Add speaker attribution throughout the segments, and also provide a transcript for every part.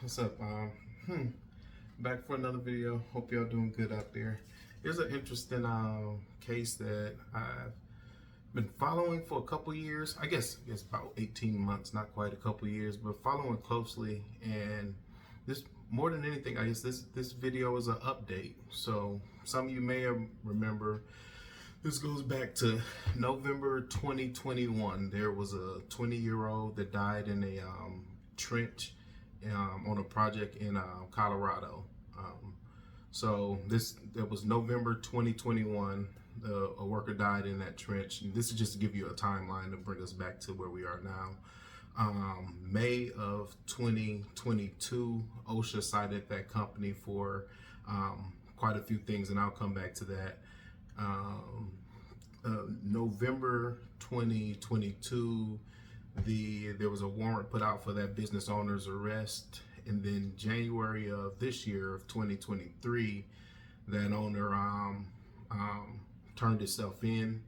Speaker 1: What's up? Back for another video. Hope y'all doing good out there. Here's an interesting case that I've been following for a couple years. I guess about 18 months, not quite a couple years, but following closely. And this, more than anything, I guess this video is an update. So some of you may remember. This goes back to November 2021. There was a 20-year-old that died in a trench on a project in Colorado. So that was November 2021. A worker died in that trench. And this is just to give you a timeline to bring us back to where we are now. May of 2022, OSHA cited that company for quite a few things, and I'll come back to that. November 2022, there was a warrant put out for that business owner's arrest, and then January of this year of 2023, that owner turned itself in,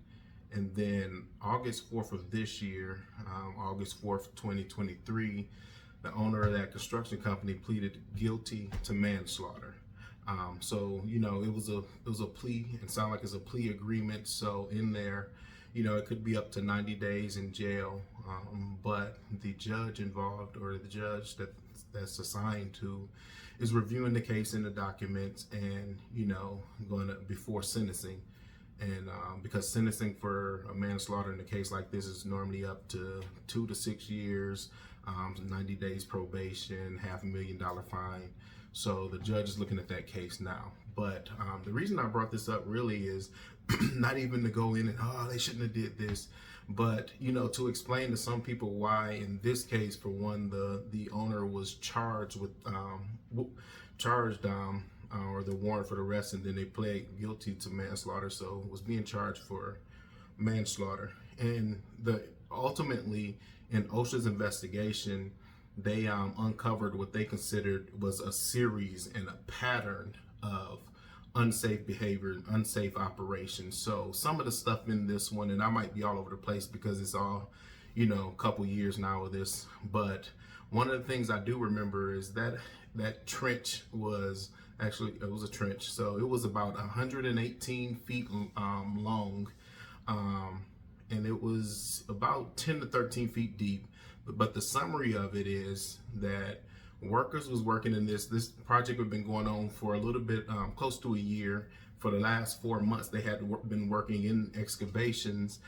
Speaker 1: and then August 4th of this year, August 4th 2023, the owner of that construction company pleaded guilty to manslaughter. So it was a plea, and sound like it's a plea agreement. So in there, it could be up to 90 days in jail. But the judge involved, or the judge that's assigned to, is reviewing the case and the documents, and going to before sentencing. And because sentencing for a manslaughter in a case like this is normally up to 2 to 6 years, 90 days probation, $500,000 fine. So the judge is looking at that case now. But the reason I brought this up really is not even to go in and, they shouldn't have did this, but to explain to some people why in this case, for one, the owner was charged with or the warrant for the arrest, and then they pled guilty to manslaughter, so was being charged for manslaughter. And ultimately in OSHA's investigation, they uncovered what they considered was a series and a pattern of unsafe behavior, unsafe operations. So some of the stuff in this one, and I might be all over the place because it's all, a couple years now of this, but one of the things I do remember is that trench was actually, it was a trench. So it was about 118 feet long, and it was about 10 to 13 feet deep. But the summary of it is that workers was working in this project had been going on for a little bit, close to a year. For the last 4 months, they had been working in excavations,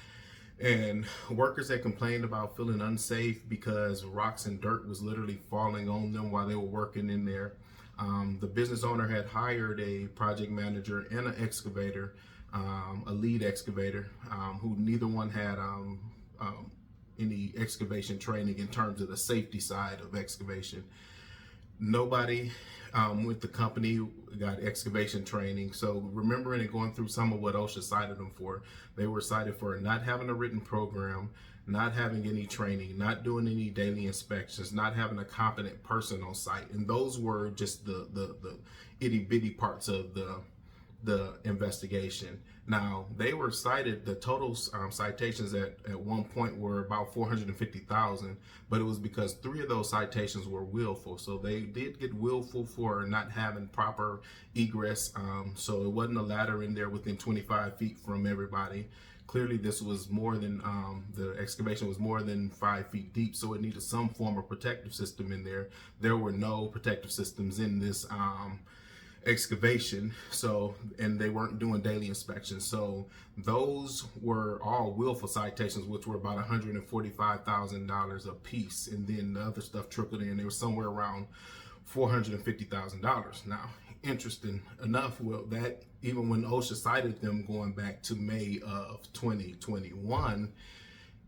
Speaker 1: and workers had complained about feeling unsafe because rocks and dirt was literally falling on them while they were working in there. The business owner had hired a project manager and an excavator, a lead excavator, who neither one had any excavation training in terms of the safety side of excavation. Nobody with the company got excavation training. So remembering and going through some of what OSHA cited them for, they were cited for not having a written program, not having any training, not doing any daily inspections, not having a competent person on site. And those were just the itty bitty parts of the investigation. Now, they were cited, the total citations at one point were about 450,000, but it was because 3 of those citations were willful. So they did get willful for not having proper egress. So it wasn't a ladder in there within 25 feet from everybody. Clearly this was more than, the excavation was more than 5 feet deep, so it needed some form of protective system in there. There were no protective systems in this excavation, and they weren't doing daily inspections. So those were all willful citations, which were about $145,000 a piece, and then the other stuff trickled in. They were somewhere around $450,000. Now, interesting enough, that even when OSHA cited them going back to May of 2021,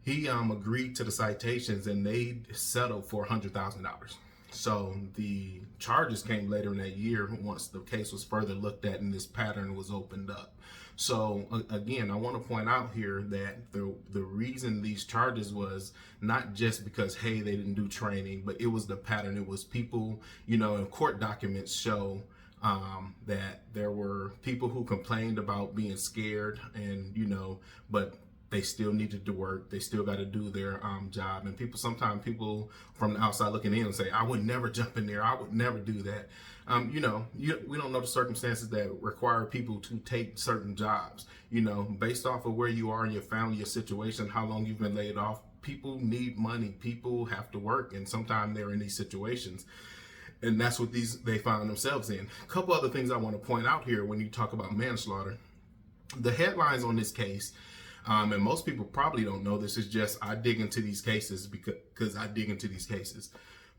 Speaker 1: he agreed to the citations, and they settled for $100,000. So the charges came later in that year once the case was further looked at and this pattern was opened up. So again, I want to point out here that the reason these charges was not just because, hey, they didn't do training, but it was the pattern. It was people, and court documents show that there were people who complained about being scared, and but they still needed to work. They still got to do their job. And sometimes people from the outside looking in and say, I would never jump in there. I would never do that. We don't know the circumstances that require people to take certain jobs, based off of where you are in your family, your situation, how long you've been laid off. People need money. People have to work. And sometimes they're in these situations. And that's what they found themselves in. A couple other things I want to point out here when you talk about manslaughter. The headlines on this case, and most people probably don't know this, is just I dig into these cases because I dig into these cases.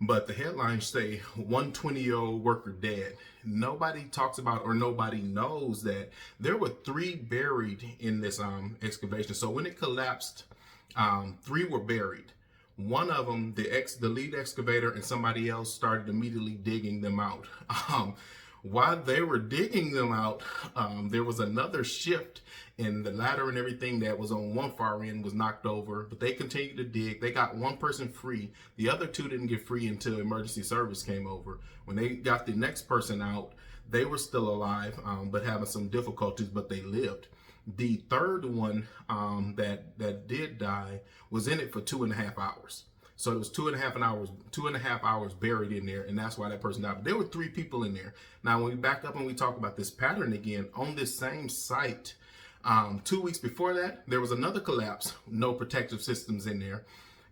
Speaker 1: But the headlines say 120-year-old worker dead. Nobody talks about or nobody knows that there were 3 buried in this excavation. So when it collapsed, 3 were buried. One of them, the lead excavator and somebody else started immediately digging them out. While they were digging them out, there was another shift, and the ladder and everything that was on one far end was knocked over, but they continued to dig. They got one person free. The other 2 didn't get free until emergency service came over. When they got the next person out, they were still alive, but having some difficulties, but they lived. The third one that did die was in it for 2.5 hours. So it was 2.5 hours buried in there, and that's why that person died. But there were 3 people in there. Now, when we back up and we talk about this pattern again, on this same site, 2 weeks before that, there was another collapse, no protective systems in there.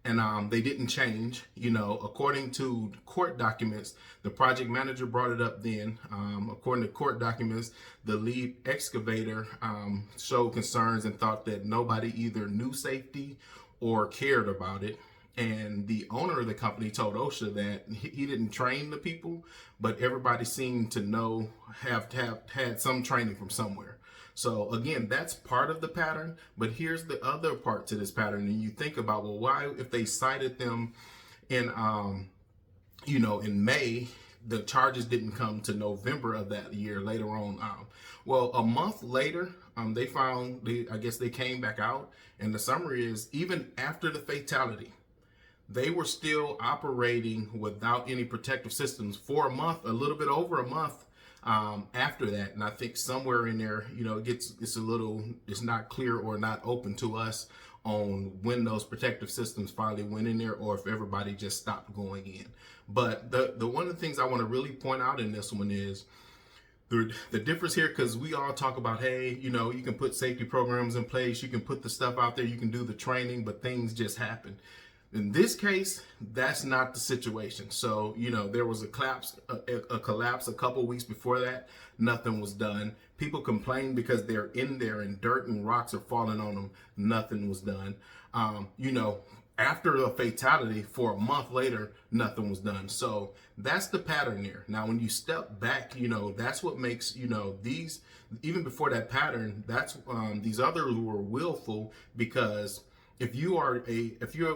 Speaker 1: And they didn't change, according to court documents. The project manager brought it up then. According to court documents, the lead excavator showed concerns and thought that nobody either knew safety or cared about it. And the owner of the company told OSHA that he didn't train the people, but everybody seemed to have had some training from somewhere. So again, that's part of the pattern, but here's the other part to this pattern. And you think about, well, why, if they cited them in, in May, the charges didn't come to November of that year later on. Well, a month later, I guess they came back out, and the summary is even after the fatality, they were still operating without any protective systems for a month, a little bit over a month. After that, and I think somewhere in there, it's not clear or not open to us on when those protective systems finally went in there, or if everybody just stopped going in. But the one of the things I want to really point out in this one is the difference here, because we all talk about, hey, you can put safety programs in place, you can put the stuff out there, you can do the training, but things just happen. In this case, that's not the situation. So, there was a collapse a couple weeks before that. Nothing was done. People complained because they're in there and dirt and rocks are falling on them. Nothing was done. After the fatality, for a month later, nothing was done. So that's the pattern there. Now, when you step back, that's what makes, these, even before that pattern, that's these others were willful, because if you're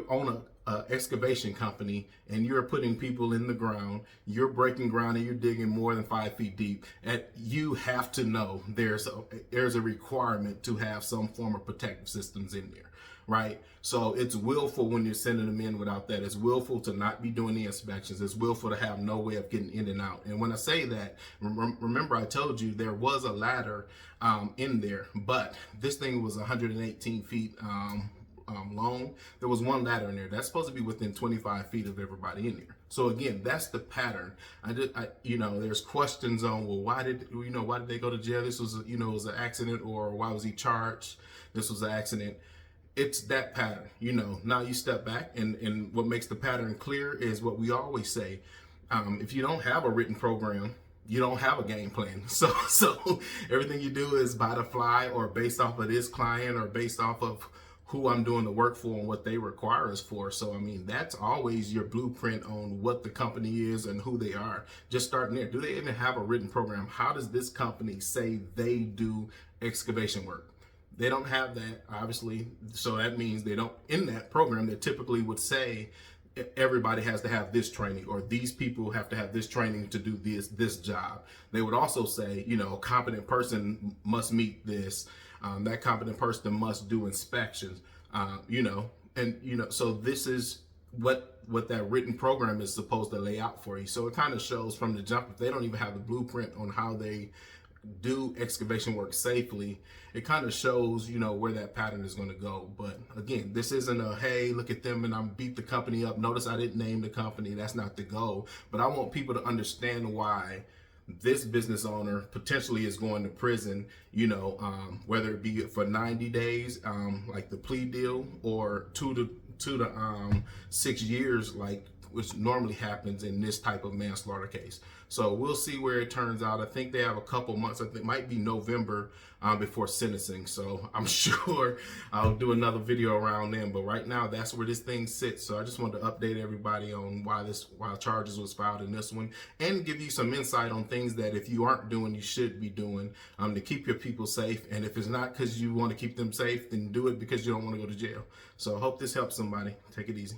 Speaker 1: on a excavation company and you're putting people in the ground, you're breaking ground and you're digging more than 5 feet deep, and you have to know there's a requirement to have some form of protective systems in there, right? So it's willful when you're sending them in without that. It's willful to not be doing the inspections. It's willful to have no way of getting in and out. And when I say that, remember I told you there was a ladder in there, but this thing was 118 feet long. There was one ladder in there that's supposed to be within 25 feet of everybody in there. So again, that's the pattern. There's questions on, well, why did they go to jail? This was, was an accident, or why was he charged? This was an accident. It's that pattern. Now you step back, and what makes the pattern clear is what we always say. If you don't have a written program, you don't have a game plan. So everything you do is by the fly, or based off of this client, or based off of who I'm doing the work for and what they require us for. So, that's always your blueprint on what the company is and who they are. Just starting there. Do they even have a written program? How does this company say they do excavation work? They don't have that, obviously. So that means they don't, in that program, they typically would say everybody has to have this training, or these people have to have this training to do this job. They would also say, a competent person must meet this. That competent person must do inspections, so this is what that written program is supposed to lay out for you. So it kind of shows from the jump, if they don't even have the blueprint on how they do excavation work safely, it kind of shows, you know, where that pattern is going to go. But again, this isn't a, hey, look at them and I'm beat the company up. Notice I didn't name the company. That's not the goal. But I want people to understand why this business owner potentially is going to prison, you know, whether it be for 90 days, like the plea deal, or 2 to 6 years, like which normally happens in this type of manslaughter case. So we'll see where it turns out. I think they have a couple months. I think it might be November before sentencing. So I'm sure I'll do another video around then. But right now, that's where this thing sits. So I just wanted to update everybody on why charges was filed in this one, and give you some insight on things that if you aren't doing, you should be doing to keep your people safe. And if it's not because you want to keep them safe, then do it because you don't want to go to jail. So I hope this helps somebody. Take it easy.